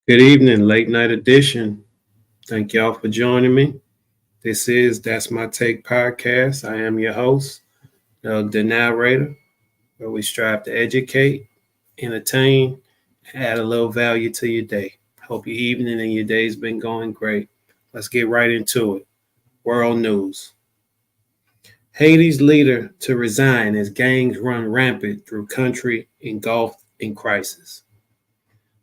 Good evening, late night edition. Thank y'all for joining me. This is That's My Take podcast. I am your host, the narrator, where we strive to educate, entertain, and add a little value to your day. Hope your evening and your day's been going great. Let's get right into it. World news. Haiti's leader to resign as gangs run rampant through country engulfed in crisis.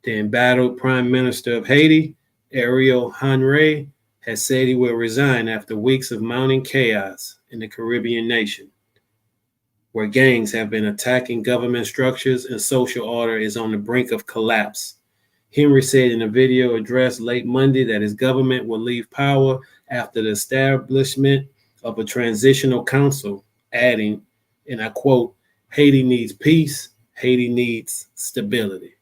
The embattled Prime Minister of Haiti, Ariel Henry, has said he will resign after weeks of mounting chaos in the Caribbean nation, where gangs have been attacking government structures and social order is on the brink of collapse. Henry said in a video address late Monday that his government will leave power after the establishment of a transitional council, adding, and I quote, Haiti needs peace, Haiti needs stability.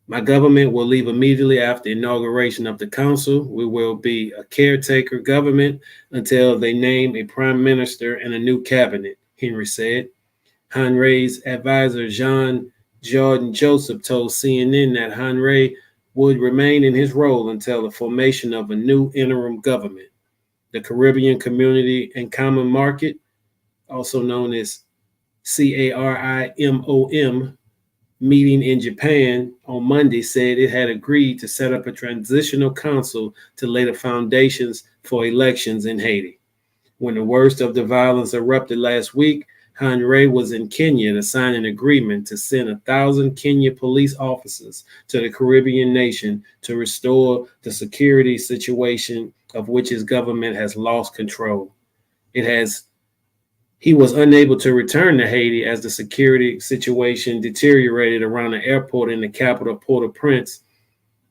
My government will leave immediately after inauguration of the council. We will be a caretaker government until they name a prime minister and a new cabinet, Henry said. Henry's advisor, Jean Jordan Joseph, told CNN that Henry would remain in his role until the formation of a new interim government. The Caribbean Community and Common Market, also known as CARIMOM, meeting in Japan on Monday said it had agreed to set up a transitional council to lay the foundations for elections in Haiti. When the worst of the violence erupted last week, Henry was in Kenya to sign an agreement to send 1,000 Kenya police officers to the Caribbean nation to restore the security situation of which his government has lost control. He was unable to return to Haiti as the security situation deteriorated around the airport in the capital, Port-au-Prince.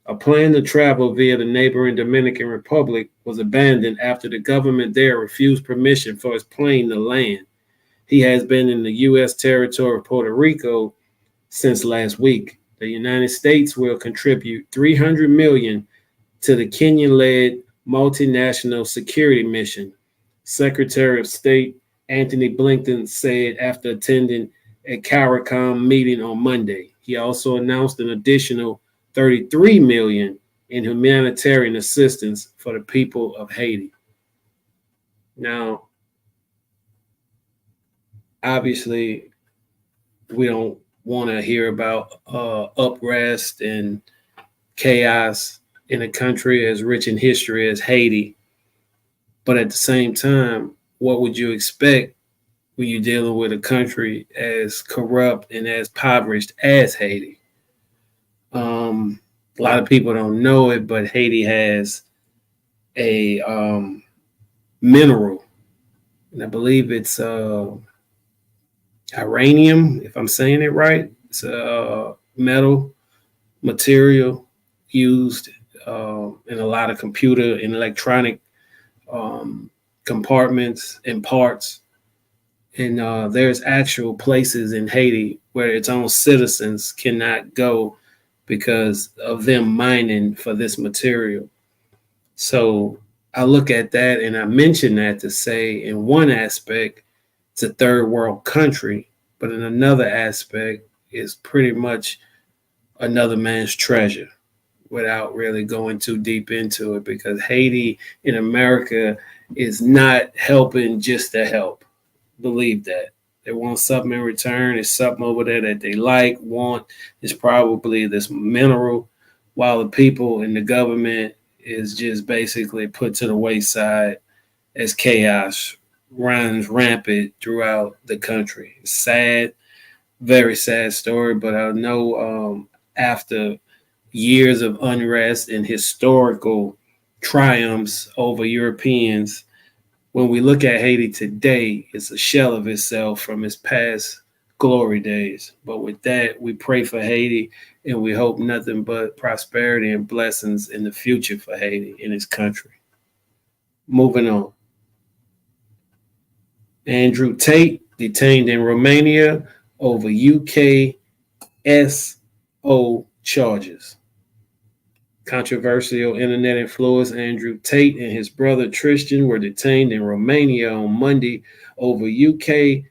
A plan to travel via the neighboring Dominican Republic was abandoned after the government there refused permission for his plane to land. He has been in the U.S. territory of Puerto Rico since last week. The United States will contribute $300 million to the Kenyan-led multinational security mission. Secretary of State Anthony Blinken said after attending a CARICOM meeting on Monday. He also announced an additional $33 million in humanitarian assistance for the people of Haiti. Now, obviously, we don't want to hear about unrest and chaos in a country as rich in history as Haiti. But at the same time, what would you expect when you're dealing with a country as corrupt and as impoverished as Haiti? A lot of people don't know it, but Haiti has a mineral, and I believe it's uranium, if I'm saying it right. It's a metal material used in a lot of computer and electronic compartments and parts. And there's actual places in Haiti where its own citizens cannot go because of them mining for this material. So I look at that and I mention that to say, in one aspect, it's a third world country, but in another aspect, it's pretty much another man's treasure without really going too deep into it, because Haiti in America is not helping just to help. Believe that. They want something in return. It's something over there that they want. It's probably this mineral, while the people and the government is just basically put to the wayside as chaos runs rampant throughout the country. It's sad, very sad story, but I know after years of unrest and historical triumphs over Europeans, when we look at Haiti today, it's a shell of itself from its past glory days. But with that, we pray for Haiti and we hope nothing but prosperity and blessings in the future for Haiti in its country. Moving on. Andrew Tate detained in Romania over UK SO charges. Controversial internet influencer Andrew Tate and his brother Tristan were detained in Romania on Monday over UK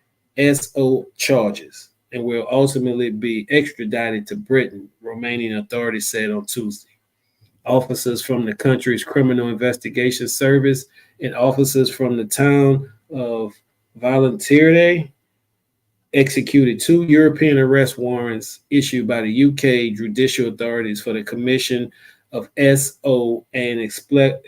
SO charges. and will ultimately be extradited to Britain, Romanian authorities said on Tuesday. Officers from the country's Criminal Investigation Service and officers from the town of Volunteerde executed two European arrest warrants issued by the UK judicial authorities for the commission of SO and explode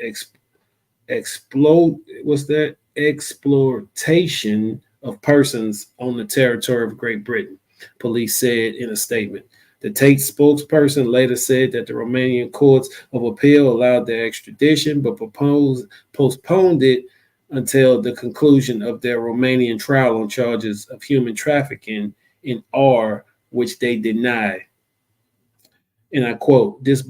what's that exploitation of persons on the territory of Great Britain, police said in a statement. The Tate spokesperson later said that the Romanian courts of appeal allowed their extradition, but postponed it until the conclusion of their Romanian trial on charges of human trafficking in R, which they deny. And I quote: this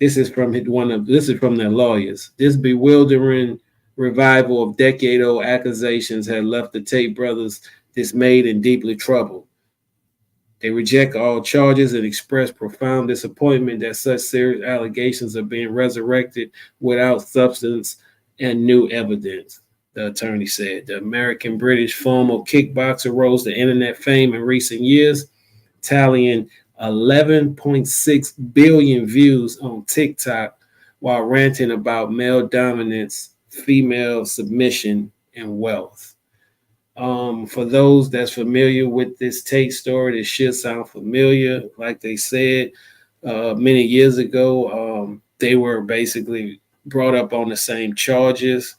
is from their lawyers. This bewildering revival of decade-old accusations had left the Tate brothers dismayed and deeply troubled. They reject all charges and express profound disappointment that such serious allegations are being resurrected without substance and new evidence, the attorney said. The American British former kickboxer rose to internet fame in recent years, tallying 11.6 billion views on TikTok while ranting about male dominance, female submission, and wealth. For those that's familiar with this Tate story, this should sound familiar. Like they said many years ago, they were basically brought up on the same charges.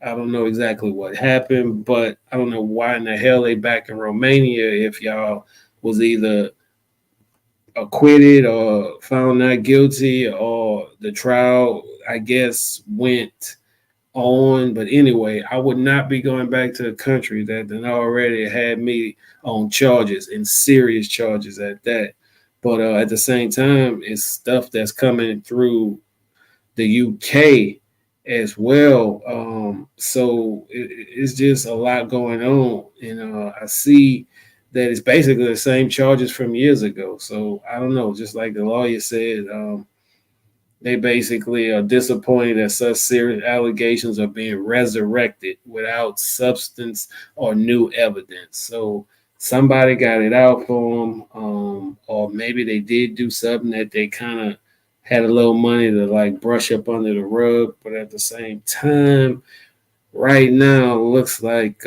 I don't know exactly what happened, but I don't know why in the hell they back in Romania if y'all was either acquitted or found not guilty or the trial, I guess, went on. But anyway, I would not be going back to a country that already had me on charges and serious charges at that. But at the same time, it's stuff that's coming through the UK as well. So it's just a lot going on. And I see that it's basically the same charges from years ago. So I don't know, just like the lawyer said, they basically are disappointed that such serious allegations are being resurrected without substance or new evidence. So somebody got it out for them, or maybe they did do something that they kind of had a little money to like brush up under the rug. But at the same time, right now, it looks like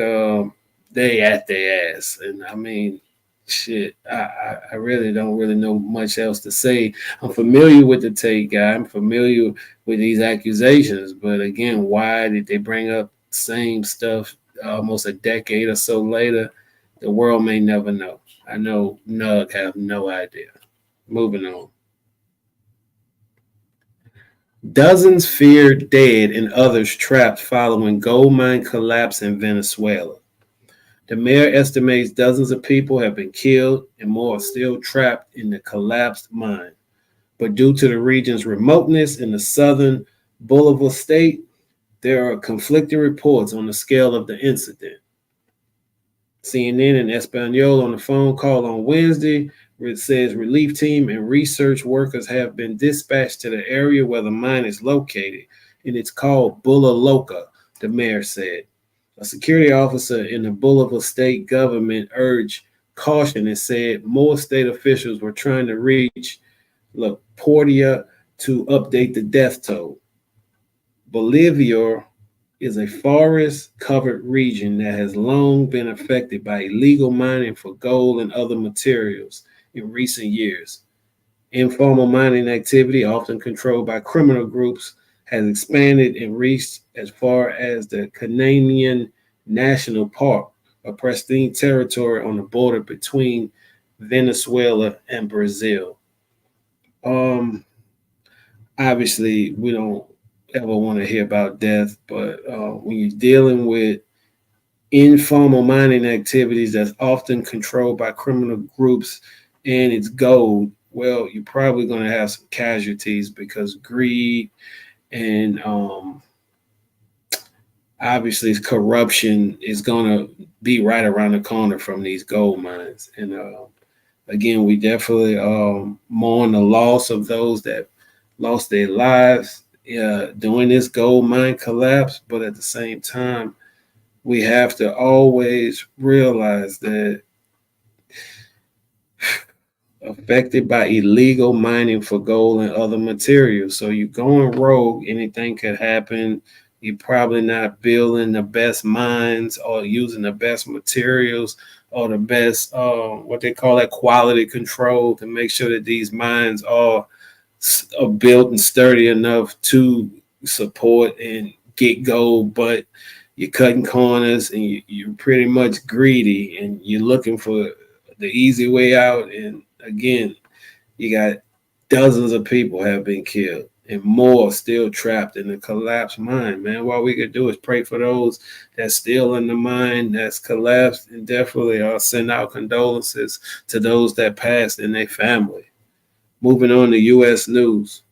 they at their ass. And I mean, shit, I really don't really know much else to say. I'm familiar with the Tate guy. I'm familiar with these accusations. But again, why did they bring up the same stuff almost a decade or so later? The world may never know. I know Nug have no idea. Moving on. Dozens feared dead and others trapped following gold mine collapse in Venezuela. The mayor estimates dozens of people have been killed and more are still trapped in the collapsed mine. But due to the region's remoteness in the southern Bolivar state, there are conflicting reports on the scale of the incident. CNN and Espanol on the phone call on Wednesday, where it says relief team and research workers have been dispatched to the area where the mine is located, and it's called Bulla Loca, the mayor said. A security officer in the Bolivar state government urged caution and said more state officials were trying to reach La Portia to update the death toll. Bolivia is a forest-covered region that has long been affected by illegal mining for gold and other materials in recent years. Informal mining activity, often controlled by criminal groups, has expanded and reached as far as the Canadian National Park, a pristine territory on the border between Venezuela and Brazil. Obviously, we don't ever want to hear about death, but when you're dealing with informal mining activities that's often controlled by criminal groups and it's gold, well, you're probably going to have some casualties because greed and obviously corruption is going to be right around the corner from these gold mines. And again, we definitely mourn the loss of those that lost their lives during this gold mine collapse. But at the same time, we have to always realize that affected by illegal mining for gold and other materials. So you going rogue, anything could happen. You're probably not building the best mines or using the best materials or the best what they call that quality control to make sure that these mines are built and sturdy enough to support and get gold, but you're cutting corners and you're pretty much greedy and you're looking for the easy way out. And again, you got dozens of people have been killed and more still trapped in the collapsed mine, man. What we could do is pray for those that's still in the mine that's collapsed, and definitely send out condolences to those that passed and their family. Moving on to U.S. news.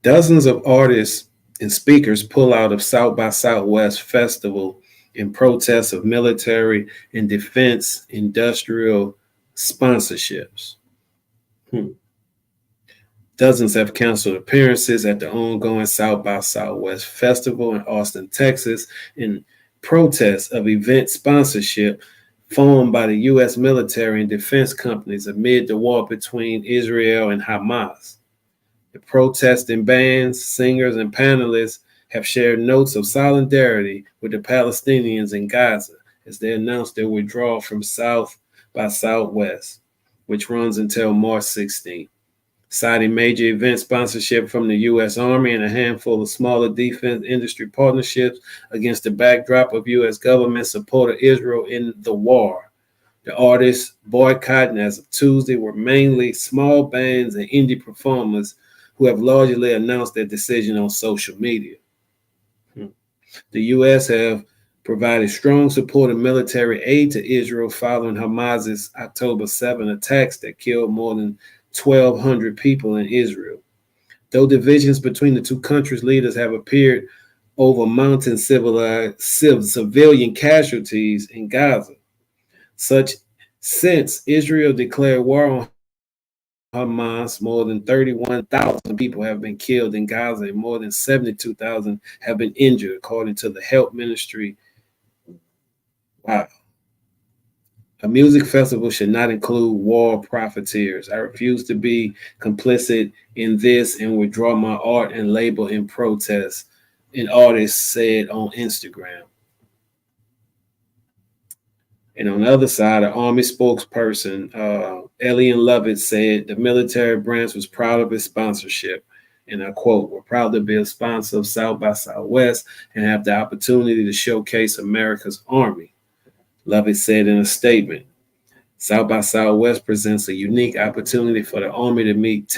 Dozens of artists and speakers pull out of South by Southwest Festival in protest of military and defense industrial sponsorships. Hmm. Dozens have canceled appearances at the ongoing South by Southwest Festival in Austin, Texas, in protest of event sponsorship formed by the U.S. military and defense companies amid the war between Israel and Hamas. The protesting bands, singers, and panelists have shared notes of solidarity with the Palestinians in Gaza as they announced their withdrawal from South by Southwest, which runs until March 16th, citing major event sponsorship from the U.S. Army and a handful of smaller defense industry partnerships against the backdrop of U.S. government support of Israel in the war. The artists boycotting as of Tuesday were mainly small bands and indie performers who have largely announced their decision on social media. The U.S. have provided strong support of military aid to Israel following Hamas's October 7 attacks that killed more than 1,200 people in Israel. Though divisions between the two countries' leaders have appeared over mounting civilian casualties in Gaza, such since Israel declared war on Hamas, more than 31,000 people have been killed in Gaza and more than 72,000 have been injured, according to the health ministry. Wow. A music festival should not include war profiteers. I refuse to be complicit in this and withdraw my art and label in protest, an artist said on Instagram. And on the other side, an Army spokesperson, Elian Lovett, said the military branch was proud of its sponsorship. And I quote, "We're proud to be a sponsor of South by Southwest and have the opportunity to showcase America's Army," Lovett said in a statement. South by Southwest presents a unique opportunity for the Army to meet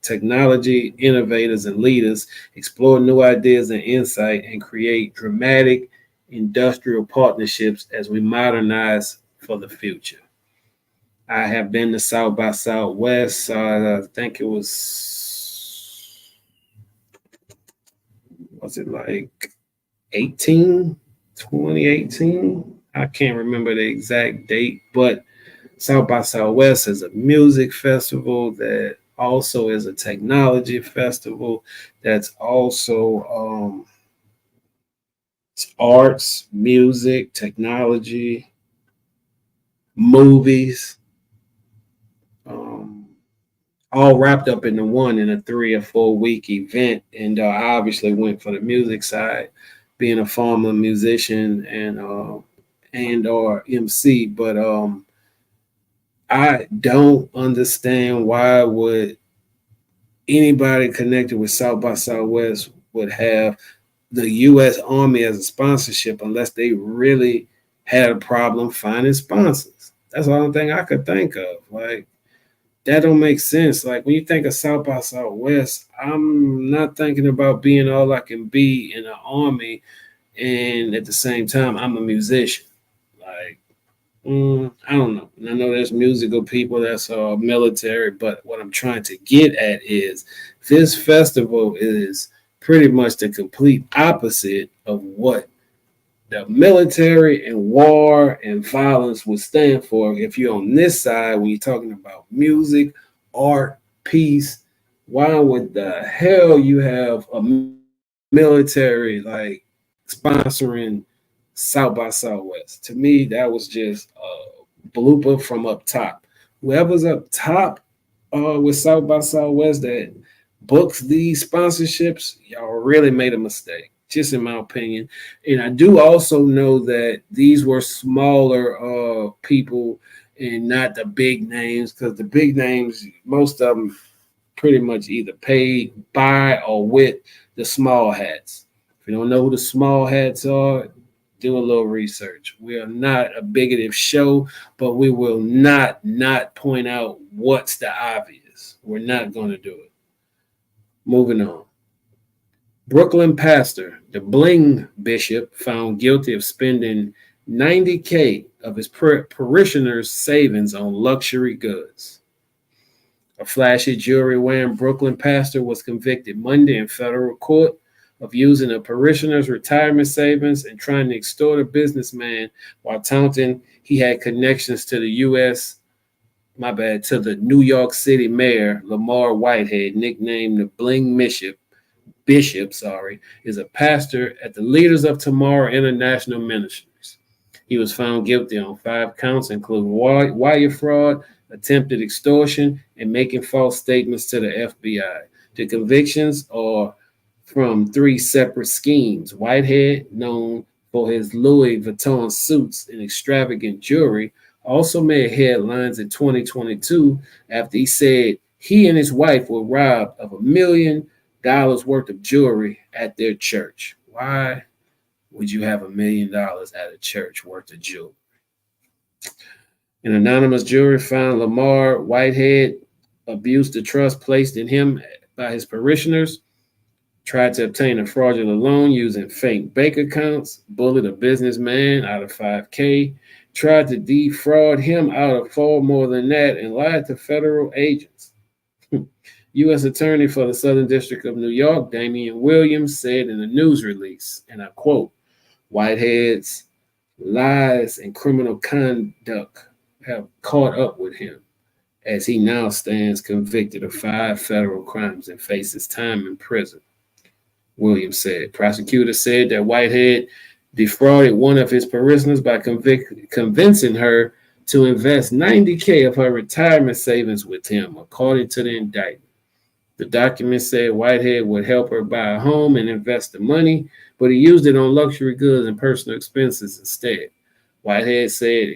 technology innovators and leaders, explore new ideas and insight, and create dramatic industrial partnerships as we modernize for the future. I have been to South by Southwest. I think it was it like 2018? I can't remember the exact date, but South by Southwest is a music festival that also is a technology festival that's also arts, music, technology, movies, um, all wrapped up into one in a 3 or 4 week event. And I obviously went for the music side, being a former musician and or MC. But I don't understand why would anybody connected with South by Southwest would have the U.S. Army as a sponsorship unless they really had a problem finding sponsors. That's the only thing I could think of. Like, that don't make sense. Like, when you think of South by Southwest, I'm not thinking about being all I can be in the Army and at the same time I'm a musician. Like, I don't know. And I know there's musical people that's military, but what I'm trying to get at is this festival is pretty much the complete opposite of what the military and war and violence would stand for. If you're on this side, when you're talking about music, art, peace, why would the hell you have a military like sponsoring South by Southwest. To me, that was just a blooper from up top. Whoever's up top with South by Southwest that books these sponsorships, y'all really made a mistake, just in my opinion. And I do also know that these were smaller people and not the big names, because the big names, most of them pretty much either paid by or with the small hats. If you don't know who the small hats are, do a little research. We are not a bigoted show, but we will not point out what's the obvious. We're not going to do it. Moving on. Brooklyn pastor, the Bling Bishop, found guilty of spending 90K of his parishioners' savings on luxury goods. A flashy jewelry-wearing Brooklyn pastor was convicted Monday in federal court of using a parishioner's retirement savings and trying to extort a businessman while touting he had connections to the to the New York City mayor, Lamar Whitehead, nicknamed the Bling Bishop, is a pastor at the Leaders of Tomorrow International Ministries. He was found guilty on 5 counts, including wire fraud, attempted extortion, and making false statements to the FBI. The convictions are from 3 separate schemes. Whitehead, known for his Louis Vuitton suits and extravagant jewelry, also made headlines in 2022 after he said he and his wife were robbed of $1 million worth of jewelry at their church. Why would you have $1 million at a church worth of jewelry? An anonymous jury found Lamar Whitehead abused the trust placed in him by his parishioners, tried to obtain a fraudulent loan using fake bank accounts, bullied a businessman out of $5K, tried to defraud him out of far more than that, and lied to federal agents. U.S. Attorney for the Southern District of New York, Damian Williams, said in a news release, and I quote, Whitehead's lies and criminal conduct have caught up with him as he now stands convicted of 5 federal crimes and faces time in prison, Williams said. Prosecutors said that Whitehead defrauded one of his parishioners by convincing her to invest 90K of her retirement savings with him, according to the indictment. The document said Whitehead would help her buy a home and invest the money, but he used it on luxury goods and personal expenses instead. Whitehead said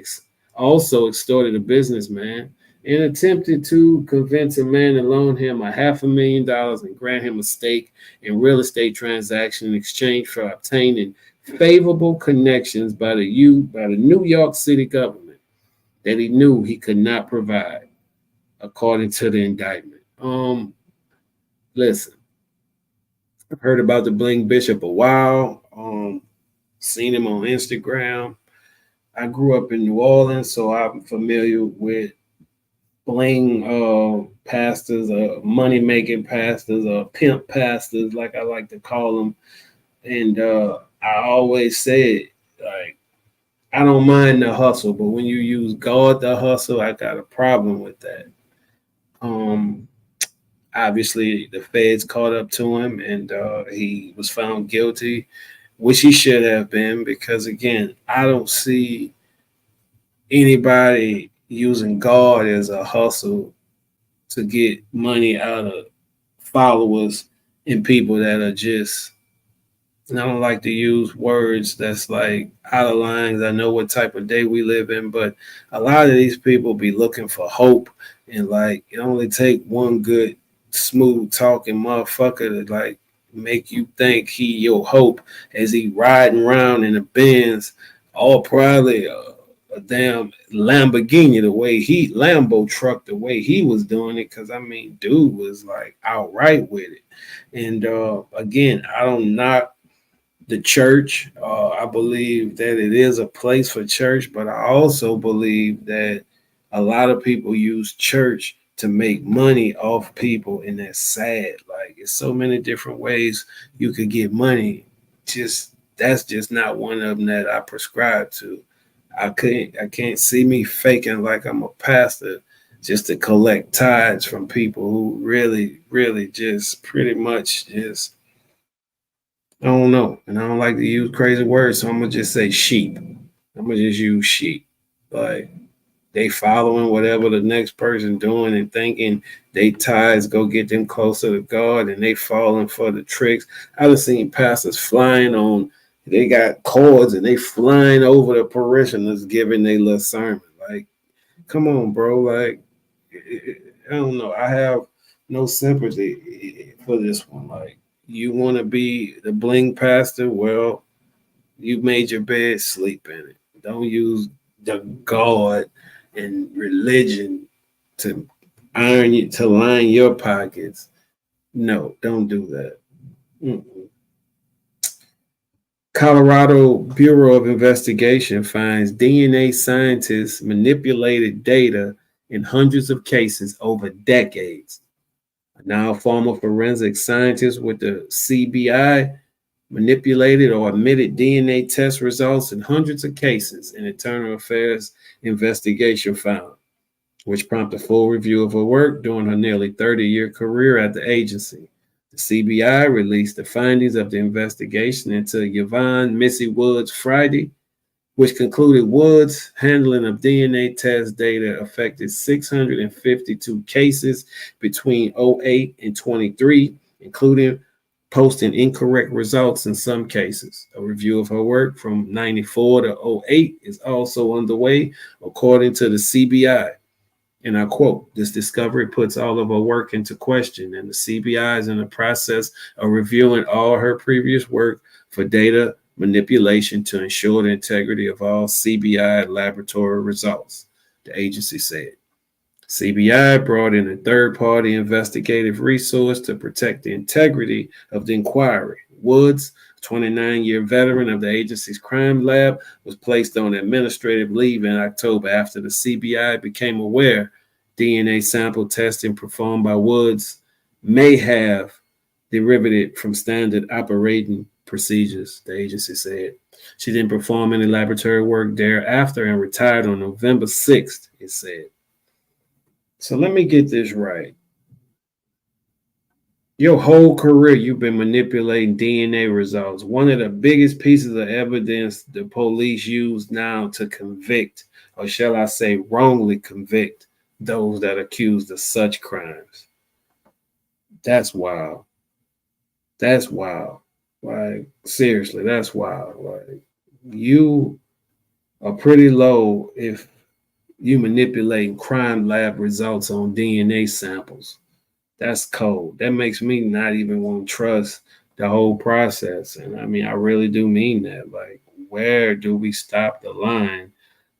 also extorted a businessman and attempted to convince a man to loan him $500,000 and grant him a stake in real estate transaction in exchange for obtaining favorable connections by the New York City government that he knew he could not provide, according to the indictment. Listen, I've heard about the Bling Bishop a while. Seen him on Instagram. I grew up in New Orleans, so I'm familiar with bling pastors, money making pastors, pimp pastors, like I like to call them. And I always said, like, I don't mind the hustle, but when you use God to hustle, I got a problem with that. Obviously, the feds caught up to him, and he was found guilty, which he should have been, because again, I don't see anybody using God as a hustle to get money out of followers and people that are just, and I don't like to use words that's like out of line. I know what type of day we live in, but a lot of these people be looking for hope, and like it only take one good, smooth talking motherfucker to like make you think he your hope as he riding around in a Benz, all probably a damn Lamborghini, Lambo truck, the way he was doing it. Cause I mean, dude was like outright with it. And again, I don't knock the church. I believe that it is a place for church, but I also believe that a lot of people use church to make money off people, and that's sad. Like, it's so many different ways you could get money. That's just not one of them that I prescribe to. I can't see me faking like I'm a pastor just to collect tithes from people who really just pretty much just I don't know. And I don't like to use crazy words, so I'm gonna just say sheep. I'm gonna just use sheep. Like they following whatever the next person doing and thinking they ties go get them closer to God and they falling for the tricks. I've seen pastors flying on, they got cords and they flying over the parishioners giving their little sermon. Like, come on, bro. Like, I don't know. I have no sympathy for this one. Like, you want to be the bling pastor? Well, you made your bed, sleep in it. Don't use the God and religion to iron you to line your pockets. No, don't do that. Mm-mm. Colorado Bureau of Investigation finds DNA scientists manipulated data in hundreds of cases over decades. Now, former forensic scientist with the CBI manipulated or omitted DNA test results in hundreds of cases, an internal affairs investigation found, which prompted a full review of her work during her nearly 30-year career at the agency. The CBI released the findings of the investigation into Yvonne Missy Woods Friday, which concluded Woods' handling of DNA test data affected 652 cases between '08 and '23, including posting incorrect results in some cases. A review of her work from '94 to '08 is also underway, according to the CBI. And I quote, this discovery puts all of her work into question, and the CBI is in the process of reviewing all her previous work for data manipulation to ensure the integrity of all CBI laboratory results, the agency said. CBI brought in a third party investigative resource to protect the integrity of the inquiry. Woods, a 29-year veteran of the agency's crime lab, was placed on administrative leave in October after the CBI became aware DNA sample testing performed by Woods may have derivated from standard operating procedures, the agency said. She didn't perform any laboratory work thereafter and retired on November 6th, it said. So let me get this right. Your whole career, you've been manipulating DNA results. One of the biggest pieces of evidence the police use now to convict, or shall I say, wrongly convict those that are accused of such crimes. That's wild. That's wild. Like, seriously, that's wild. Like, you are pretty low if you manipulating crime lab results on DNA samples. That's cold. That makes me not even want to trust the whole process. And I mean, I really do mean that. Like, where do we stop the line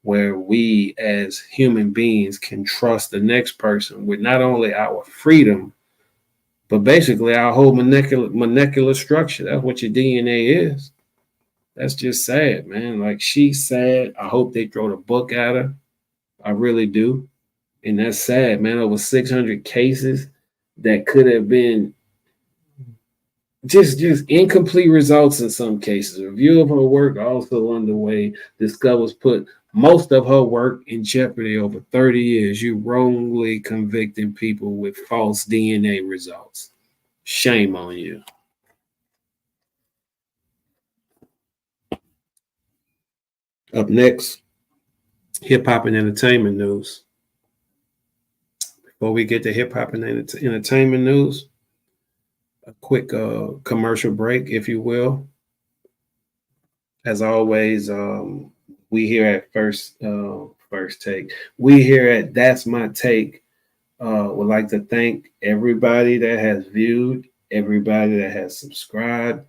where we as human beings can trust the next person with not only our freedom, but basically our whole molecular structure? That's what your DNA is. That's just sad, man. Like, she's sad. I hope they throw the book at her. I really do. And that's sad, man. Over 600 cases that could have been just incomplete results in some cases. A review of her work also underway discovers put most of her work in jeopardy over 30 years. You wrongly convicting people with false DNA results. Shame on you. Up next, hip hop and entertainment news. Before we get to hip hop and entertainment news, a quick commercial break, if you will. As always, we here at First Take, we here at That's My Take would like to thank everybody that has viewed, everybody that has subscribed,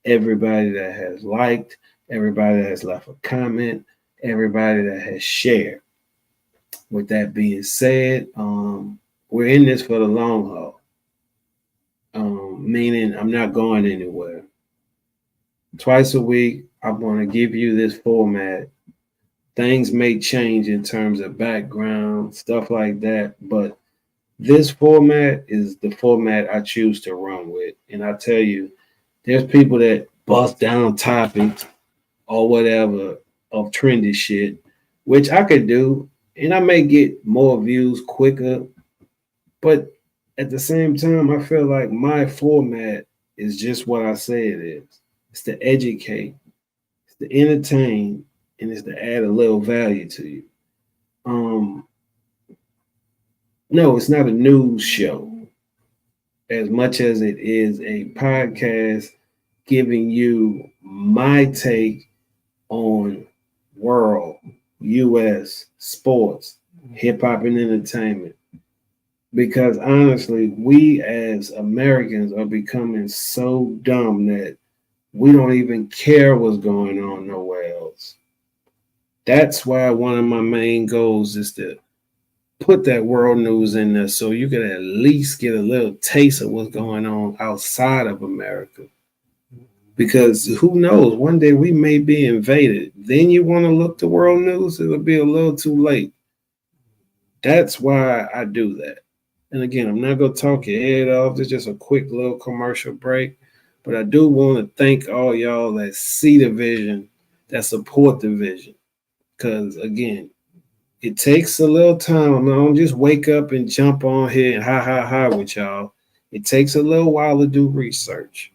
everybody that has liked, everybody that has left a comment, everybody that has shared. With that being said, we're in this for the long haul, meaning I'm not going anywhere. Twice a week, I'm going to give you this format. Things may change in terms of background, stuff like that, but this format is the format I choose to run with. And I tell you, there's people that bust down topics or whatever of trendy shit, which I could do, and I may get more views quicker. But at the same time, I feel like my format is just what I say it is. it's to educate, it's to entertain, and it's to add a little value to you. Um, no, it's not a news show as much as it is a podcast giving you my take on world, US, sports, hip hop, and entertainment. Because honestly, we as Americans are becoming so dumb that we don't even care what's going on nowhere else. That's why one of my main goals is to put that world news in there so you can at least get a little taste of what's going on outside of America. Because who knows, one day we may be invaded. Then you want to look the world news, it'll be a little too late. That's why I do that. And again, I'm not going to talk your head off. It's just a quick little commercial break. But I do want to thank all y'all that see the vision, that support the vision. Because again, it takes a little time. I don't just wake up and jump on here and ha with y'all. It takes a little while to do research.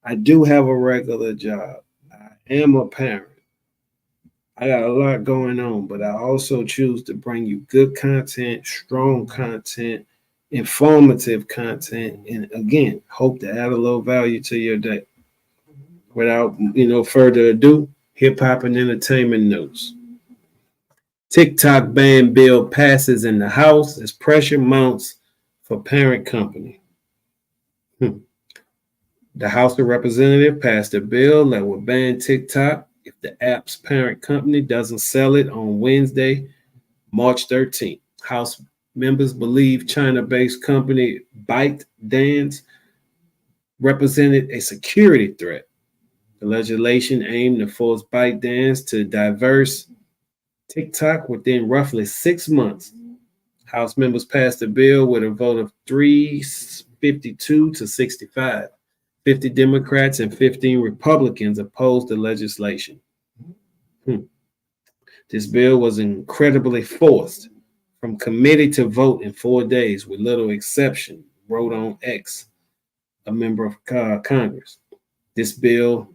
I do have a regular job. I am a parent. I got a lot going on, but I also choose to bring you good content, strong content, informative content, and again, hope to add a little value to your day. Without further ado, hip hop and entertainment news. TikTok ban bill passes in the House as pressure mounts for parent company. The House of Representatives passed a bill that would ban TikTok if the app's parent company doesn't sell it on Wednesday, March 13th. House members believe China-based company ByteDance represented a security threat. The legislation aimed to force ByteDance to divest TikTok within roughly 6 months. House members passed the bill with a vote of 352 to 65. 50 Democrats and 15 Republicans opposed the legislation. This bill was incredibly forced from committee to vote in 4 days with little exception, wrote on X, a member of Congress. This bill,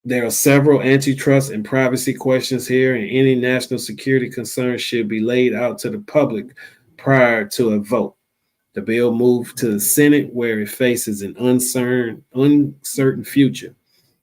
there are several antitrust and privacy questions here, and any national security concerns should be laid out to the public prior to a vote. The bill moved to the Senate, where it faces an uncertain future.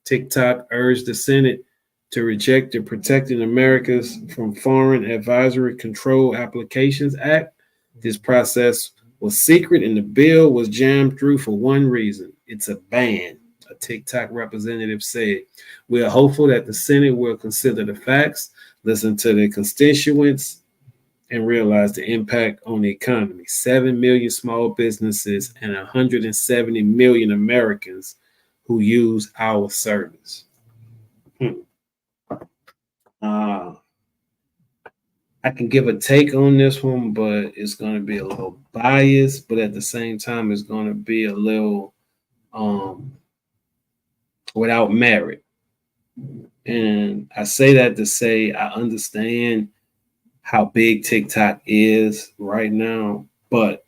TikTok urged the Senate to reject the Protecting Americans from Foreign Advisory Control Applications Act. This process was secret, and the bill was jammed through for one reason: it's a ban, a TikTok representative said. We are hopeful that the Senate will consider the facts, listen to their constituents, and realize the impact on the economy. 7 million small businesses and 170 million Americans who use our service. I can give a take on this one, but it's going to be a little biased, but at the same time, it's going to be a little without merit. And I say that to say I understand how big TikTok is right now, but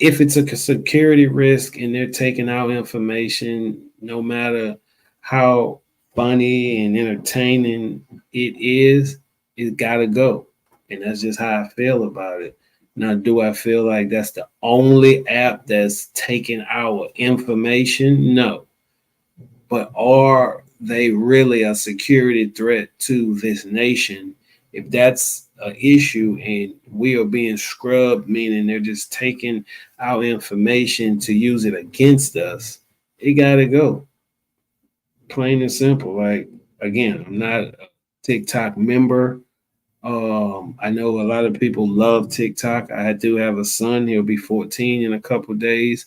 if it's a security risk and they're taking out information, no matter how funny and entertaining it is, it gotta go. And that's just how I feel about it. Now, do I feel like that's the only app that's taking our information? No. But are they really a security threat to this nation? If that's an issue and we are being scrubbed, meaning they're just taking our information to use it against us, it gotta go. Plain and simple. Like, again, I'm not a TikTok member. I know a lot of people love TikTok. I do have a son. He'll be 14 in a couple of days.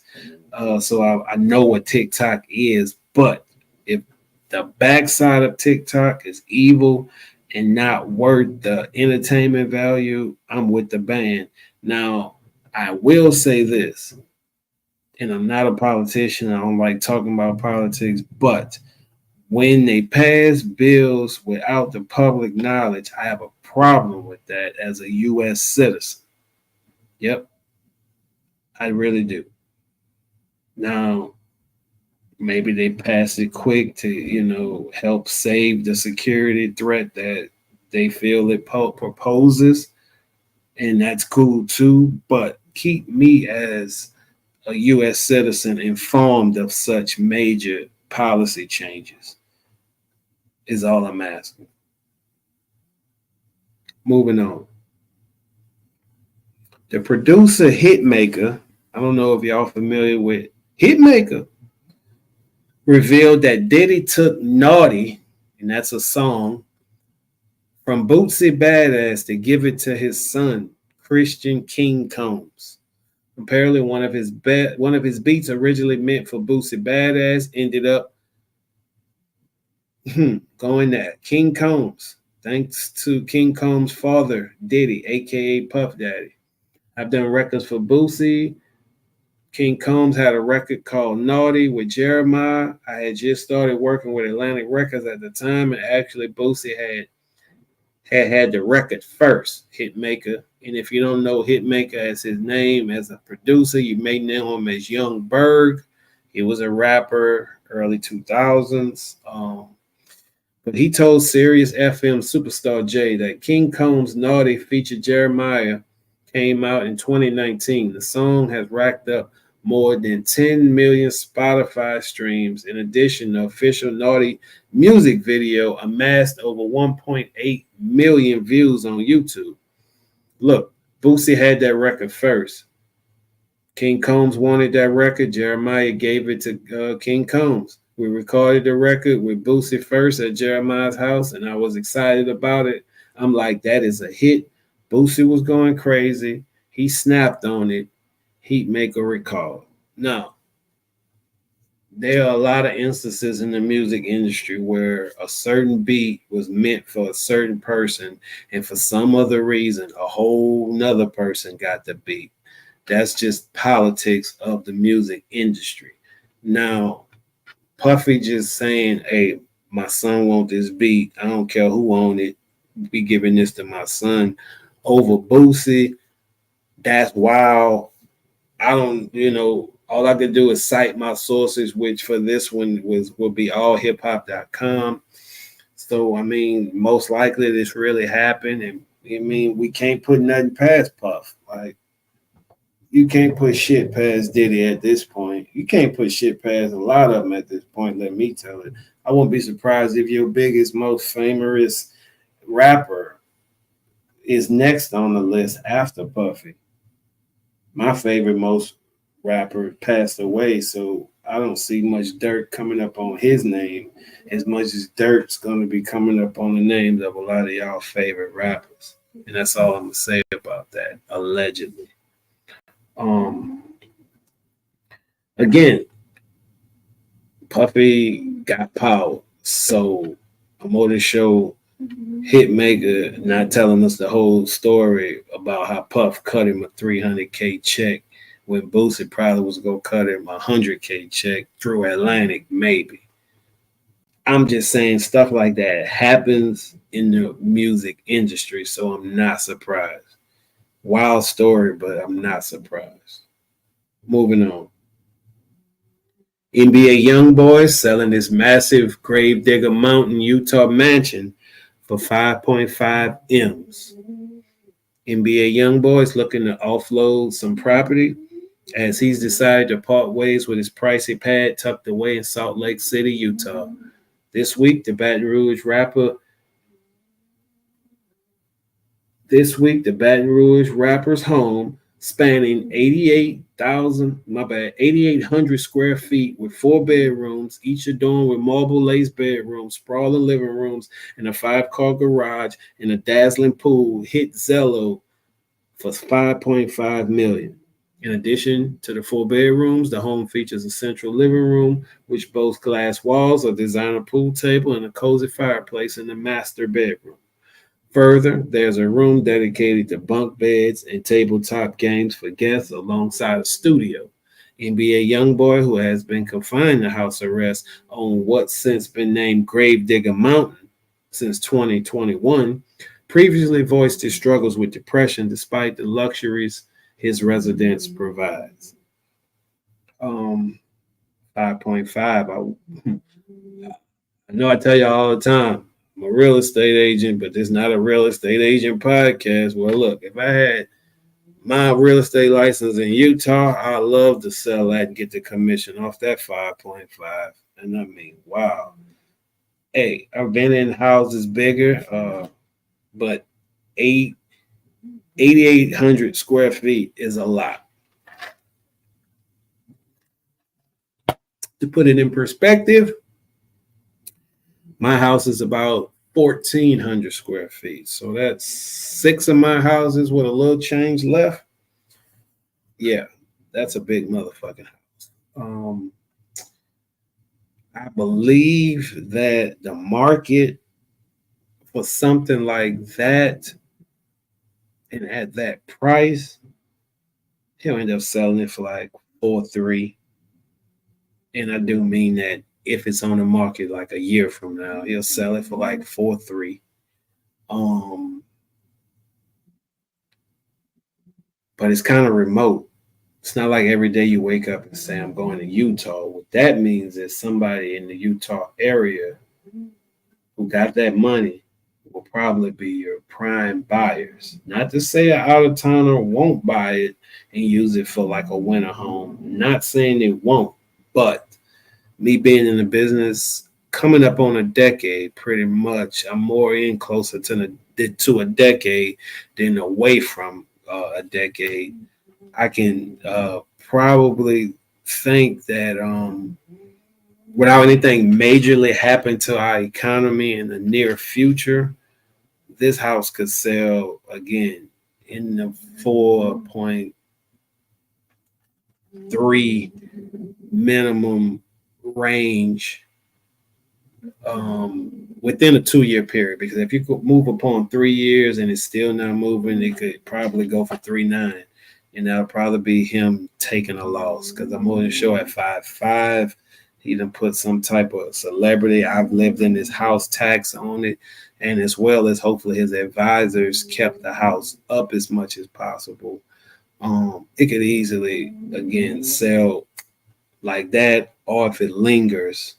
So I know what TikTok is. But if the backside of TikTok is evil and not worth the entertainment value, I'm with the ban. Now, I will say this, and I'm not a politician. I don't like talking about politics, but when they pass bills without the public knowledge, I have a problem with that as a U.S. citizen. Yep, I really do. Now, Maybe they pass it quick to, help save the security threat that they feel it proposes. And that's cool too. But keep me as a U.S. citizen informed of such major policy changes, is all I'm asking. Moving on. The producer Hitmaker, I don't know if y'all familiar with Hitmaker, revealed that Diddy took Naughty, and that's a song, from Bootsy Badass to give it to his son, Christian King Combs. Apparently, one of his beats originally meant for Bootsy Badass ended up going that King Combs, thanks to King Combs' father, Diddy, aka Puff Daddy. I've done records for Boosie. King Combs had a record called Naughty with Jeremiah. I had just started working with Atlantic Records at the time, and actually Boosie had the record first, Hitmaker. And if you don't know Hitmaker as his name as a producer, you may know him as Young Berg. He was a rapper early 2000s. But he told Sirius FM Superstar J that King Combs' Naughty featured Jeremiah came out in 2019. The song has racked up more than 10 million Spotify streams. In addition, the official Naughty music video amassed over 1.8 million views on YouTube. Look, Boosie had that record first. King Combs wanted that record. Jeremiah gave it to King Combs. We recorded the record with Boosie first at Jeremiah's house, and I was excited about it. I'm like, that is a hit. Boosie was going crazy. He snapped on it. He'd make a recall. Now, there are a lot of instances in the music industry where a certain beat was meant for a certain person, and for some other reason, a whole nother person got the beat. That's just politics of the music industry. Now, Puffy just saying, hey, my son want this beat. I don't care who own it. Be giving this to my son over Boosie. That's wild. I don't, all I could do is cite my sources, which for this one will be allhiphop.com. So, I mean, most likely this really happened. And I mean, we can't put nothing past Puff. Like, you can't put shit past Diddy at this point. You can't put shit past a lot of them at this point, let me tell it. I won't be surprised if your biggest, most famous rapper is next on the list after Puffy. My favorite most rapper passed away, so I don't see much dirt coming up on his name as much as dirt's going to be coming up on the names of a lot of y'all favorite rappers. And that's all I'm going to say about that, allegedly. Again, Puffy got power, so I'm on the show Hitmaker not telling us the whole story about how Puff cut him a $300K check when Boosie probably was gonna cut him a $100K check through Atlantic, maybe. I'm just saying stuff like that happens in the music industry, so I'm not surprised. Wild story, but I'm not surprised. Moving on. NBA YoungBoy selling this massive Gravedigger Mountain, Utah mansion for 5.5 M's. NBA YoungBoy is looking to offload some property as he's decided to part ways with his pricey pad tucked away in Salt Lake City, Utah. This week, the Baton Rouge rapper's home, spanning 8,800 square feet with 4 bedrooms, each adorned with marble lace bedrooms, sprawling living rooms, and a 5-car garage and a dazzling pool, hit Zillow for $5.5 million. In addition to the 4 bedrooms, the home features a central living room, which boasts glass walls, a designer pool table, and a cozy fireplace in the master bedroom. Further, there's a room dedicated to bunk beds and tabletop games for guests alongside a studio. NBA YoungBoy, who has been confined to house arrest on what's since been named Gravedigger Mountain since 2021, previously voiced his struggles with depression despite the luxuries his residence provides. 5.5. I know I tell you all the time, I'm a real estate agent, but this is not a real estate agent podcast. Well, look, if I had my real estate license in Utah, I love to sell that and get the commission off that 5.5. And I mean, wow. Hey, I've been in houses bigger, but eight 8,800 square feet is a lot. To put it in perspective, my house is about 1,400 square feet. So that's six of my houses with a little change left. Yeah, that's a big motherfucking house. I believe that the market for something like that and at that price, he'll end up selling it for like 4.3. And I do mean that if it's on the market like a year from now, he'll sell it for like 4.3. Um, but it's kind of remote. It's not like every day you wake up and say, I'm going to Utah. What that means is somebody in the Utah area who got that money will probably be your prime buyers. Not to say an out of towner won't buy it and use it for like a winter home. Not saying it won't, but me being in the business coming up on a decade, pretty much, I'm more in closer to a decade than away from a decade. I can probably think that without anything majorly happen to our economy in the near future, this house could sell again in the 4.3 minimum range within a 2 year period. Because if you could move upon 3 years and it's still not moving, it could probably go for 3.9. And that'll probably be him taking a loss. Because I'm more than sure at 5.5, he done put some type of celebrity I've lived in this house tax on it. And as well as hopefully his advisors kept the house up as much as possible. It could easily again sell like that, or if it lingers,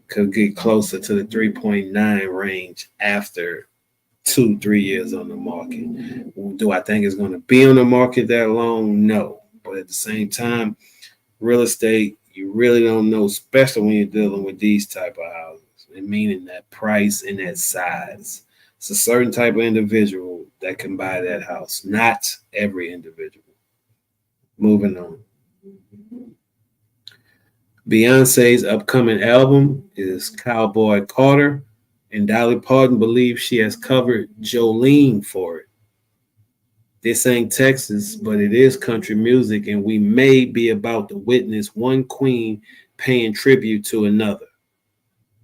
could get closer to the 3.9 range after 2-3 years on the market. Do I think it's going to be on the market that long? No. But at the same time, real estate, you really don't know, especially when you're dealing with these type of houses, and meaning that price and that size. It's a certain type of individual that can buy that house, not every individual. Moving on. Beyonce's upcoming album is Cowboy Carter, and Dolly Parton believes she has covered Jolene for it. This ain't Texas, but it is country music, and we may be about to witness one queen paying tribute to another.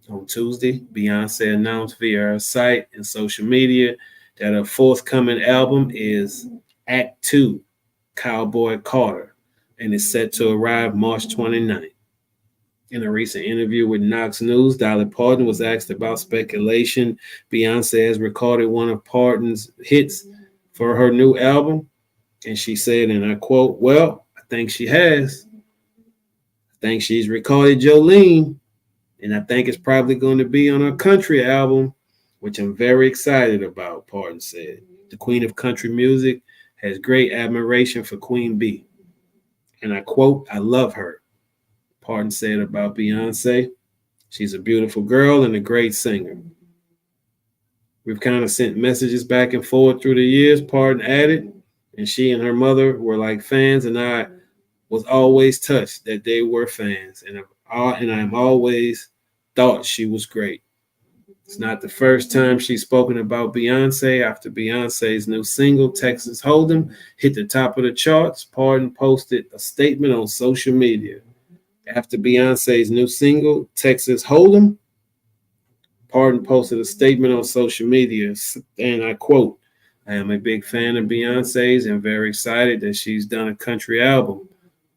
On Tuesday, Beyonce announced via her site and social media that her forthcoming album is Act 2, Cowboy Carter, and is set to arrive March 29th. In a recent interview with Knox News, Dolly Parton was asked about speculation Beyonce has recorded one of Parton's hits for her new album. And she said, and I quote, well, I think she has. I think she's recorded Jolene. And I think it's probably going to be on her country album, which I'm very excited about, Parton said. The queen of country music has great admiration for Queen B. And I quote, I love her. Parton said about Beyonce, she's a beautiful girl and a great singer. We've kind of sent messages back and forth through the years, Parton added, and she and her mother were like fans, and I was always touched that they were fans, and I'm always thought she was great. It's not the first time she's spoken about Beyonce. After Beyonce's new single, Texas Hold'em, hit the top of the charts, Parton posted a statement on social media. After Beyonce's new single, Texas Hold'em, Parton posted a statement on social media, and I quote, I am a big fan of Beyonce's and very excited that she's done a country album,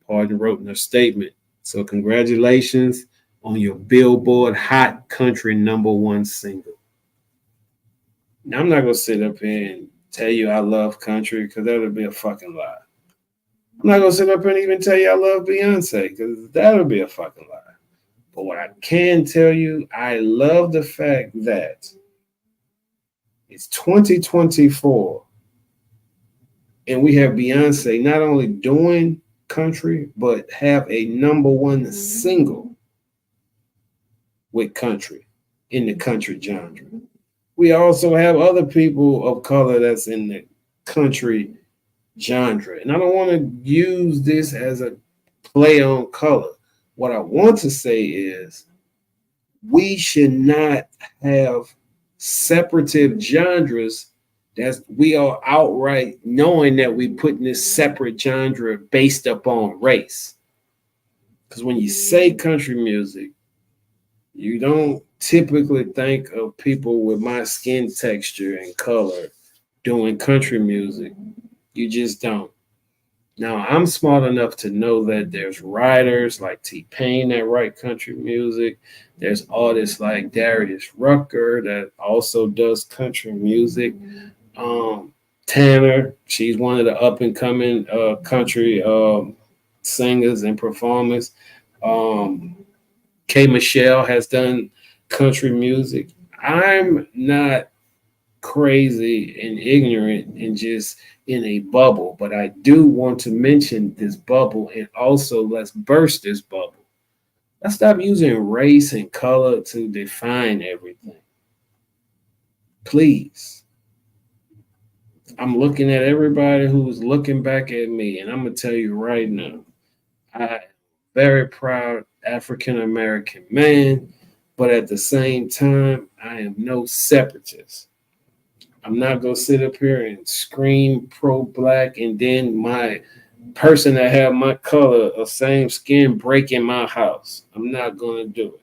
Parton wrote in her statement. So congratulations on your Billboard Hot Country #1 single. Now, I'm not going to sit up here and tell you I love country because that would be a fucking lie. I'm not going to sit up here and even tell you I love Beyonce because that would be a fucking lie. But what I can tell you, I love the fact that it's 2024 and we have Beyonce not only doing country, but have a number one single with country in the country genre. We also have other people of color that's in the country genre. And I don't want to use this as a play on color. What I want to say is we should not have separative genres that we are outright knowing that we put in this separate genre based upon race. Because when you say country music, you don't typically think of people with my skin texture and color doing country music. You just don't. Now, I'm smart enough to know that there's writers like T-Pain that write country music. There's artists like Darius Rucker that also does country music. Tanner, she's one of the up and coming country singers and performers. K. Michelle has done country music. I'm not crazy and ignorant and just in a bubble, but I do want to mention this bubble and also let's burst this bubble. Let's stop using race and color to define everything. Please. I'm looking at everybody who's looking back at me, and I'm going to tell you right now, I'm very proud African American man, but at the same time, I am no separatist. I'm not going to sit up here and scream pro-black and then my person that have my color or same skin break in my house. I'm not going to do it.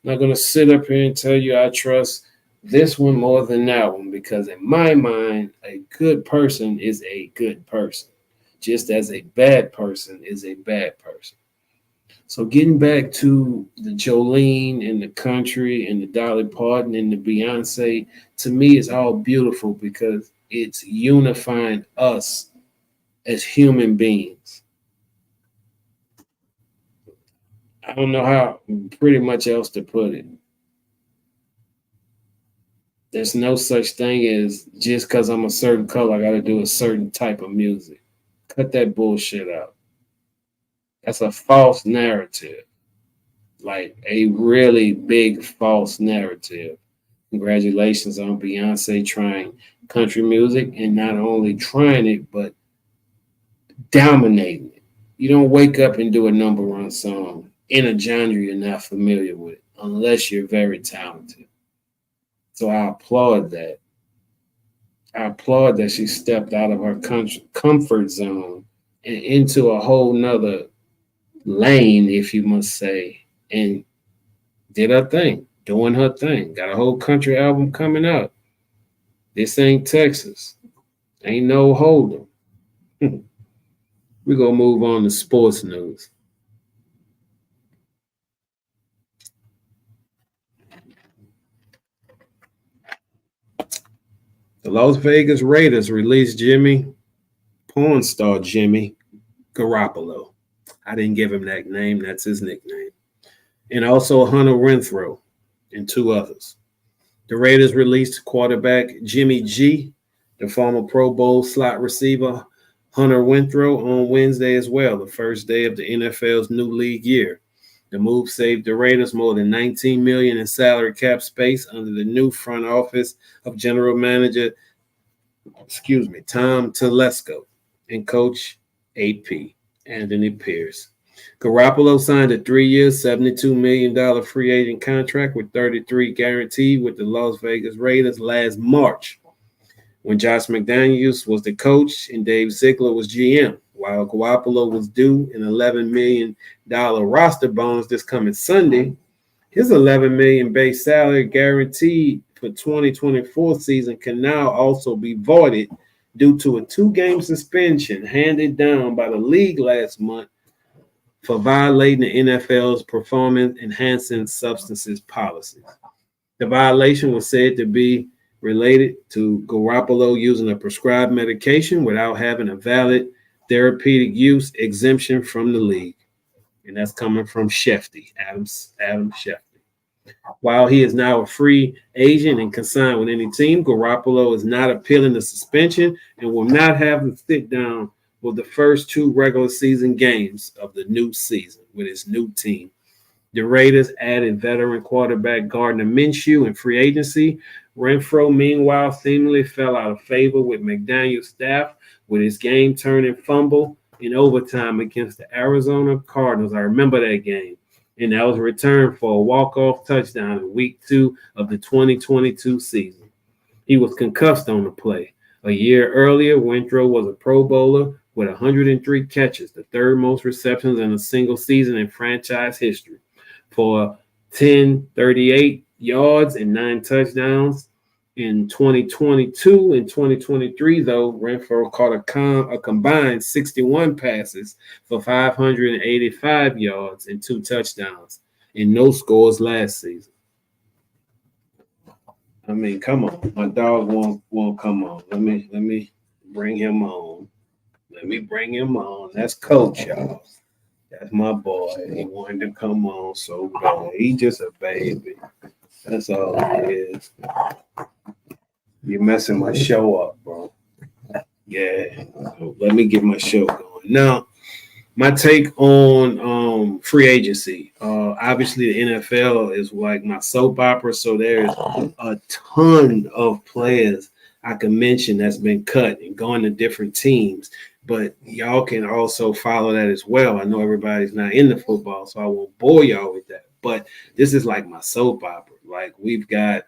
I'm not going to sit up here and tell you I trust this one more than that one because in my mind, a good person is a good person, just as a bad person is a bad person. So getting back to the Jolene and the country and the Dolly Parton and the Beyonce, to me, it's all beautiful because it's unifying us as human beings. I don't know how pretty much else to put it. There's no such thing as just because I'm a certain color, I got to do a certain type of music. Cut that bullshit out. That's a false narrative. Like a really big false narrative. Congratulations on Beyonce trying country music and not only trying it, but dominating it. You don't wake up and do a number one song in a genre you're not familiar with unless you're very talented. So I applaud that. I applaud that she stepped out of her comfort zone and into a whole nother lane, if you must say, and did her thing, doing her thing. Got a whole country album coming out. This ain't Texas. Ain't no hold'em. We're going to move on to sports news. The Las Vegas Raiders released porn star Jimmy Garoppolo. I didn't give him that name. That's his nickname. And also Hunter Renfrow and two others. The Raiders released quarterback Jimmy G, the former Pro Bowl slot receiver Hunter Renfrow on Wednesday as well, the first day of the NFL's new league year. The move saved the Raiders more than $19 million in salary cap space under the new front office of general manager, Tom Telesco, and coach AP, Anthony Pierce. Garoppolo signed a 3-year, $72 million free agent contract with 33 guaranteed with the Las Vegas Raiders last March when Josh McDaniels was the coach and Dave Ziegler was GM, while Garoppolo was due an $11 million roster bonus this coming Sunday. His $11 million base salary guaranteed for 2024 season can now also be voided due to a 2-game suspension handed down by the league last month for violating the NFL's performance-enhancing substances policies. The violation was said to be related to Garoppolo using a prescribed medication without having a valid therapeutic use exemption from the league. and that's coming from Adam Shefty. While he is now a free agent and consigned with any team, Garoppolo is not appealing the suspension and will not have to sit down for the first two regular season games of the new season with his new team. The Raiders added veteran quarterback Gardner Minshew in free agency. Renfro, meanwhile, seemingly fell out of favor with McDaniel's staff with his game-turning fumble in overtime against the Arizona Cardinals. I remember that game. And that was returned for a walk-off touchdown in week 2 of the 2022 season. He was concussed on the play. A year earlier, Renfro was a Pro Bowler with 103 catches, the third most receptions in a single season in franchise history, for 38 yards and 9 touchdowns. In 2022 and 2023, though, Renfro caught a combined 61 passes for 585 yards and 2 touchdowns, and no scores last season. I mean, come on. My dog won't come on. Let me bring him on. Let me bring him on. That's Coach, y'all. That's my boy. He wanted to come on so bad. He just a baby. That's all he is. You're messing my show up, bro. Yeah. Let me get my show going. Now, my take on free agency. Obviously, the NFL is like my soap opera, so there's a ton of players I can mention that's been cut and gone to different teams. But y'all can also follow that as well. I know everybody's not into football, so I won't bore y'all with that. But this is like my soap opera. Like we've got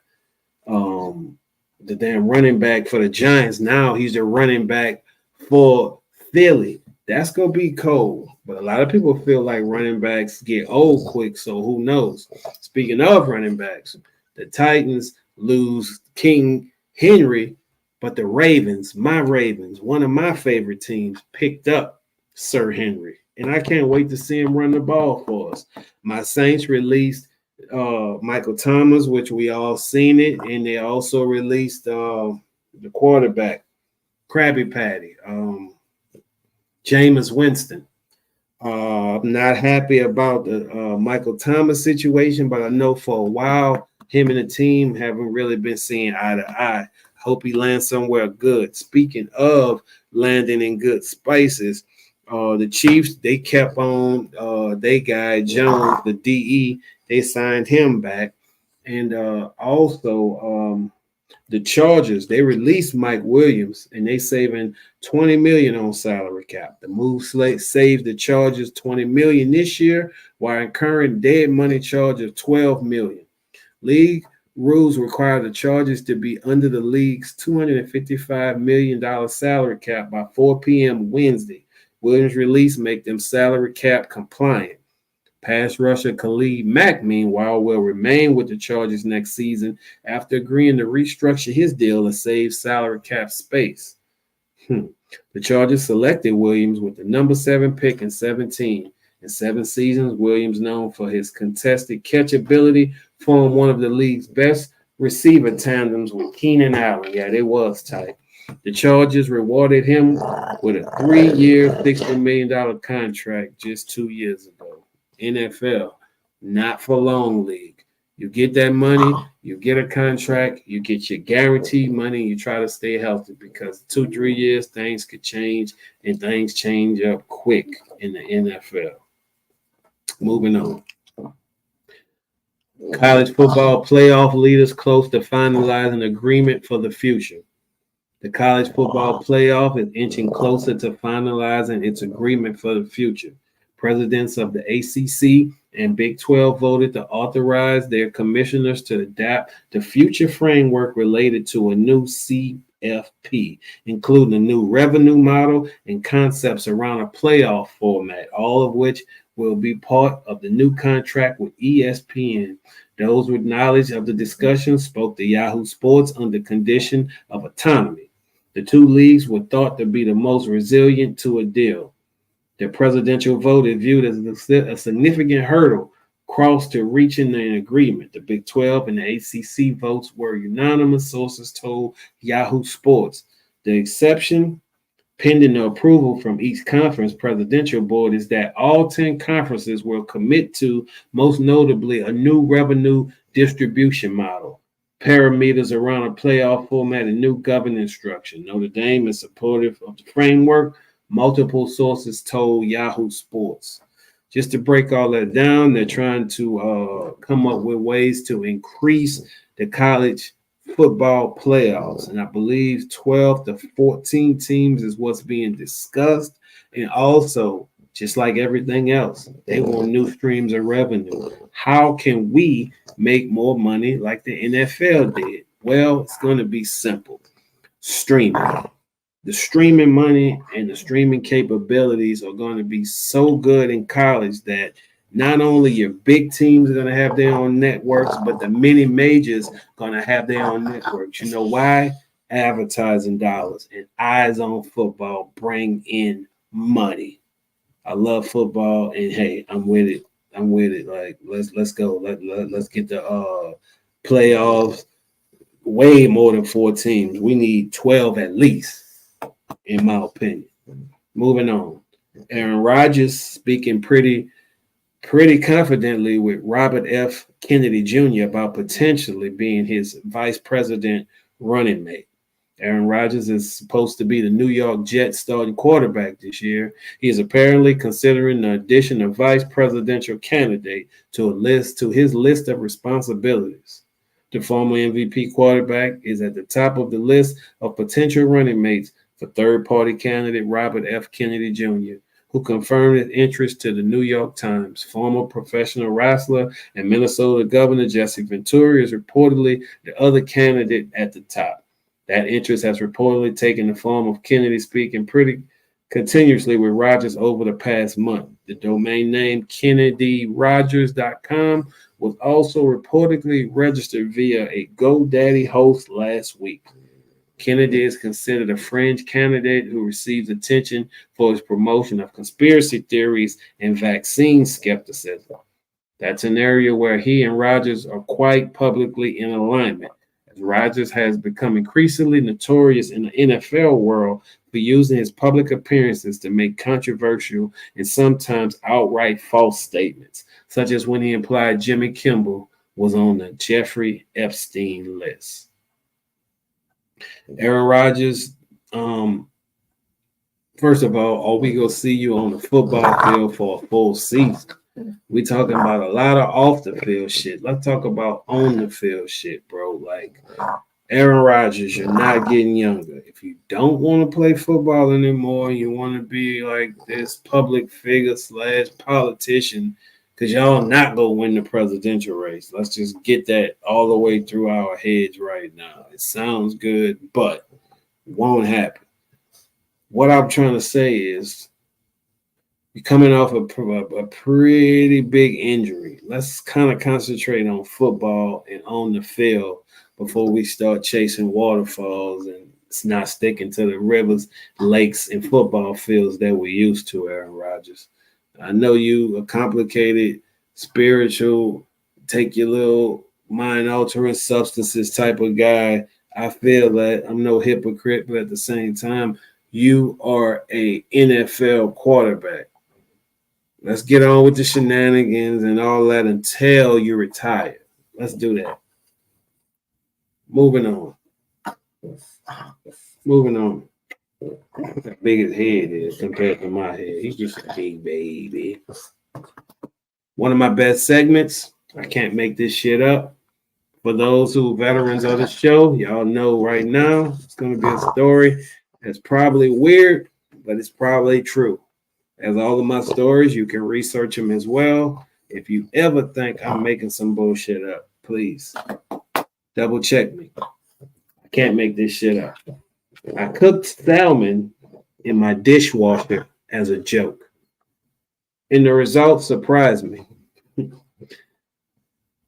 the damn running back for the Giants. Now he's the running back for Philly. That's going to be cold. But a lot of people feel like running backs get old quick, so who knows? Speaking of running backs, the Titans lose King Henry, but the Ravens, my Ravens, one of my favorite teams, picked up Sir Henry. And I can't wait to see him run the ball for us. My Saints released Michael Thomas, which we all seen it, and they also released the quarterback, Krabby Patty, Jameis Winston. I'm not happy about the Michael Thomas situation, but I know for a while him and the team haven't really been seeing eye to eye. Hope he lands somewhere good. Speaking of landing in good spaces, the Chiefs, they kept on they guy Jones, the DE, they signed him back. And also the Chargers, they released Mike Williams and they saving $20 million on salary cap. The move saved the Chargers $20 million this year, while incurring dead money charge of $12 million. League rules require the Chargers to be under the league's $255 million salary cap by 4 p.m. Wednesday. Williams' release make them salary cap compliant. Pass rusher Khalid Mack, meanwhile, will remain with the Chargers next season after agreeing to restructure his deal to save salary cap space. The Chargers selected Williams with the number 7 pick in 17. In 7 seasons, Williams, known for his contested catch ability, formed one of the league's best receiver tandems with Keenan Allen. Yeah, it was tight. The Chargers rewarded him with a 3-year, $60 million contract just 2 years ago. NFL, not for long league. You get that money, you get a contract, you get your guaranteed money, you try to stay healthy because 2-3 years, things could change and things change up quick in the NFL. Moving on. College football playoff leaders close to finalizing agreement for the future. The college football playoff is inching closer to finalizing its agreement for the future. Presidents of the ACC and Big 12 voted to authorize their commissioners to adapt the future framework related to a new CFP, including a new revenue model and concepts around a playoff format, all of which will be part of the new contract with ESPN. Those with knowledge of the discussion spoke to Yahoo Sports under condition of autonomy. The two leagues were thought to be the most resilient to a deal. The presidential vote is viewed as a significant hurdle crossed to reaching an agreement. The Big 12 and the ACC votes were unanimous, sources told Yahoo Sports. The exception pending the approval from each conference presidential board, is that all 10 conferences will commit to, most notably, a new revenue distribution model, parameters around a playoff format, and new governance structure. Notre Dame is supportive of the framework, multiple sources told Yahoo Sports. Just to break all that down, they're trying to come up with ways to increase the college football playoffs. And I believe 12 to 14 teams is what's being discussed. And also, just like everything else, they want new streams of revenue. How can we make more money like the NFL did? Well, it's going to be simple. Streaming. The streaming money and the streaming capabilities are going to be so good in college that not only your big teams are going to have their own networks, but the mini majors are going to have their own networks. You know why? Advertising dollars and eyes on football bring in money. I love football, and hey, I'm with it. I'm with it. Like let's go. Let's get the playoffs. Way more than 4 teams. We need 12 at least, in my opinion. Moving on. Aaron Rodgers speaking pretty confidently with Robert F. Kennedy Jr. about potentially being his vice president running mate. Aaron Rodgers is supposed to be the New York Jets starting quarterback this year. He is apparently considering the addition of vice presidential candidate to his list of responsibilities. The former MVP quarterback is at the top of the list of potential running mates for third-party candidate Robert F. Kennedy Jr., who confirmed his interest to the New York Times. Former professional wrestler and Minnesota Governor Jesse Ventura is reportedly the other candidate at the top. That interest has reportedly taken the form of Kennedy speaking pretty continuously with Rodgers over the past month. The domain name KennedyRogers.com was also reportedly registered via a GoDaddy host last week. Kennedy is considered a fringe candidate who receives attention for his promotion of conspiracy theories and vaccine skepticism. That's an area where he and Rodgers are quite publicly in alignment, as Rodgers has become increasingly notorious in the NFL world for using his public appearances to make controversial and sometimes outright false statements, such as when he implied Jimmy Kimmel was on the Jeffrey Epstein list. Aaron Rodgers, first of all, are we going to see you on the football field for a full season? We talking about a lot of off the field shit. Let's talk about on the field shit, bro. Like, Aaron Rodgers, you're not getting younger. If you don't want to play football anymore, you want to be like this public figure / politician, because y'all not going to win the presidential race. Let's just get that all the way through our heads right now. It sounds good, but it won't happen. What I'm trying to say is you're coming off a pretty big injury. Let's kind of concentrate on football and on the field before we start chasing waterfalls and it's not sticking to the rivers, lakes, and football fields that we used to, Aaron Rodgers. I know you a complicated, spiritual, take your little mind-altering substances type of guy. I feel that. I'm no hypocrite, but at the same time, you are a NFL quarterback. Let's get on with the shenanigans and all that until you retire. Let's do that. Moving on. How big his head is compared to my head. He's just a big baby. One of my best segments. I can't make this shit up. For those who veterans of the show, y'all know right now it's going to be a story that's probably weird, but it's probably true. As all of my stories, you can research them as well. If you ever think I'm making some bullshit up, please double check me. I can't make this shit up. I cooked salmon in my dishwasher as a joke, and the results surprised me.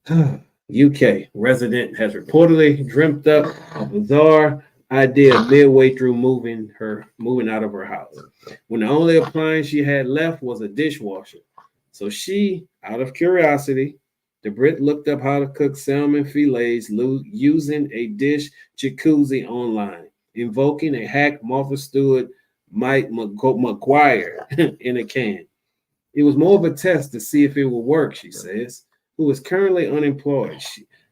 UK resident has reportedly dreamt up a bizarre idea midway through moving out of her house, when the only appliance she had left was a dishwasher. So she, out of curiosity, the Brit looked up how to cook salmon fillets using a dish jacuzzi online, invoking a hack Martha Stewart Mike McGuire in a can. It was more of a test to see if it would work, she says, who is currently unemployed.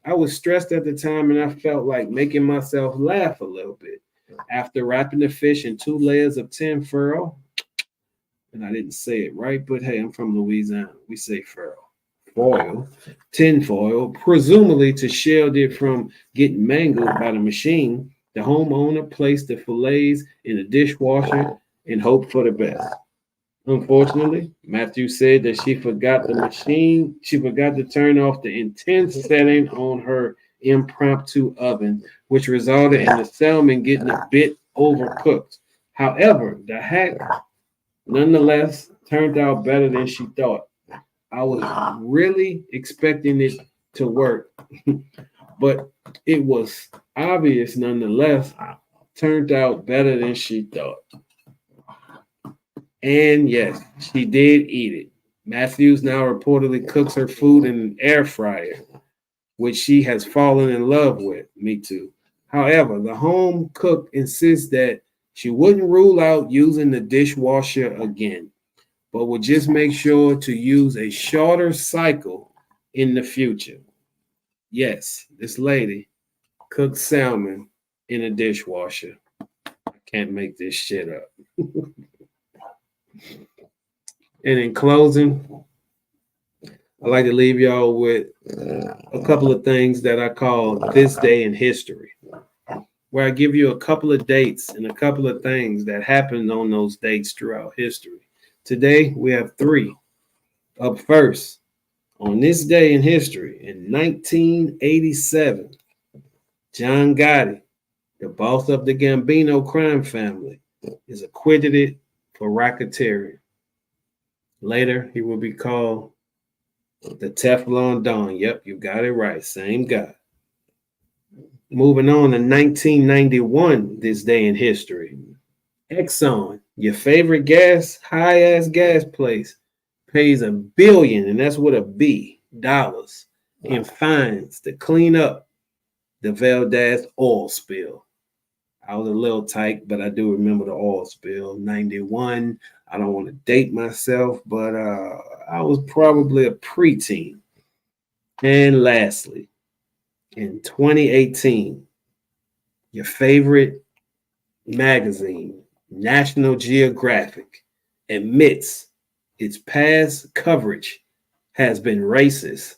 I was stressed at the time and I felt like making myself laugh a little bit. After wrapping the fish in 2 layers of tin foil, and I didn't say it right, but hey, I'm from Louisiana. We say foil, tin foil, presumably to shield it from getting mangled by the machine. The homeowner placed the fillets in the dishwasher and hoped for the best. Unfortunately, Matthew said that she forgot the machine. She forgot to turn off the intense setting on her impromptu oven, which resulted in the salmon getting a bit overcooked. However, the hack nonetheless turned out better than she thought. I was really expecting it to work, but it was obvious nonetheless. Turned out better than she thought. And yes, she did eat it. Matthews now reportedly cooks her food in an air fryer, which she has fallen in love with. Me too. However, the home cook insists that she wouldn't rule out using the dishwasher again, but would just make sure to use a shorter cycle in the future. Yes, this lady cooked salmon in a dishwasher. I can't make this shit up. And in closing, I'd like to leave y'all with a couple of things that I call this day in history, where I give you a couple of dates and a couple of things that happened on those dates throughout history. Today, we have three. Up first, on this day in history, in 1987, John Gotti, the boss of the Gambino crime family, is acquitted for racketeering. Later, he will be called the Teflon Don. Yep, you got it right. Same guy. Moving on to 1991, this day in history. Exxon, your favorite high-ass gas place, pays $1 billion, and that's with a B, dollars, in fines to clean up the Valdez oil spill. I was a little tight, but I do remember the oil spill. 91. I don't want to date myself, but I was probably a preteen. And lastly, in 2018, your favorite magazine, National Geographic, admits its past coverage has been racist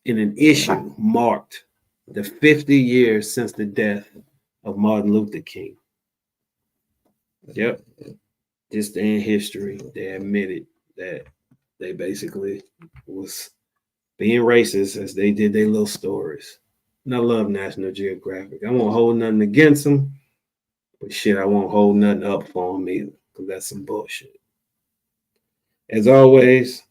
in an issue marked the 50 years since the death of Martin Luther King. Yep. Just in history, they admitted that they basically was being racist as they did their little stories. And I love National Geographic. I won't hold nothing against them, but shit, I won't hold nothing up for them either, because that's some bullshit. As always,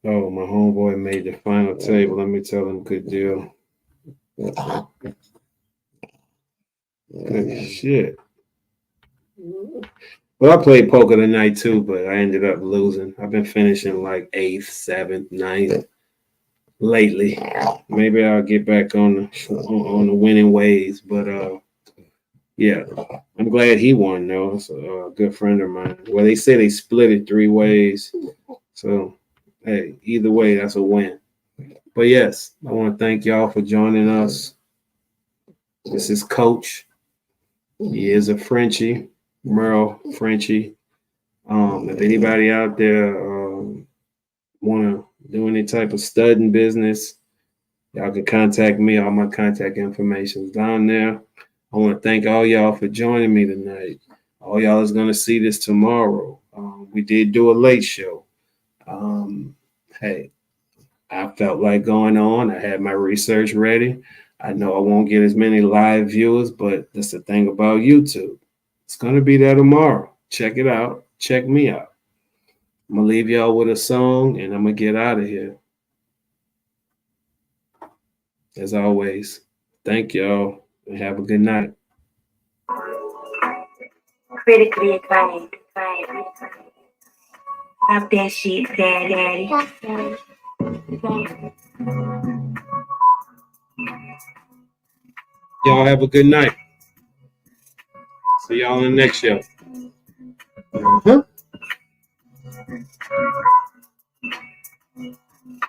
oh, my homeboy made the final table. Let me tell him good deal. Good shit. Well, I played poker tonight too, but I ended up losing. I've been finishing like 8th, 7th, 9th lately. Maybe I'll get back on the winning ways, but yeah, I'm glad he won though. It's a good friend of mine. Well, they say they split it 3 ways, so hey, either way, that's a win. But yes, I want to thank y'all for joining us. This is Coach. He is a Frenchie, Merle Frenchie. If anybody out there want to do any type of studying business, y'all can contact me. All my contact information is down there. I want to thank all y'all for joining me tonight. All y'all is going to see this tomorrow. We did do a late show. Hey, I felt like going on. I had my research ready. I know I won't get as many live viewers, but that's the thing about YouTube. It's going to be there tomorrow. Check it out. Check me out. I'm going to leave y'all with a song, and I'm going to get out of here. As always, thank y'all, and have a good night. Critically acclaimed. Pop that shit, daddy. Y'all have a good night. See y'all in the next show. Uh-huh.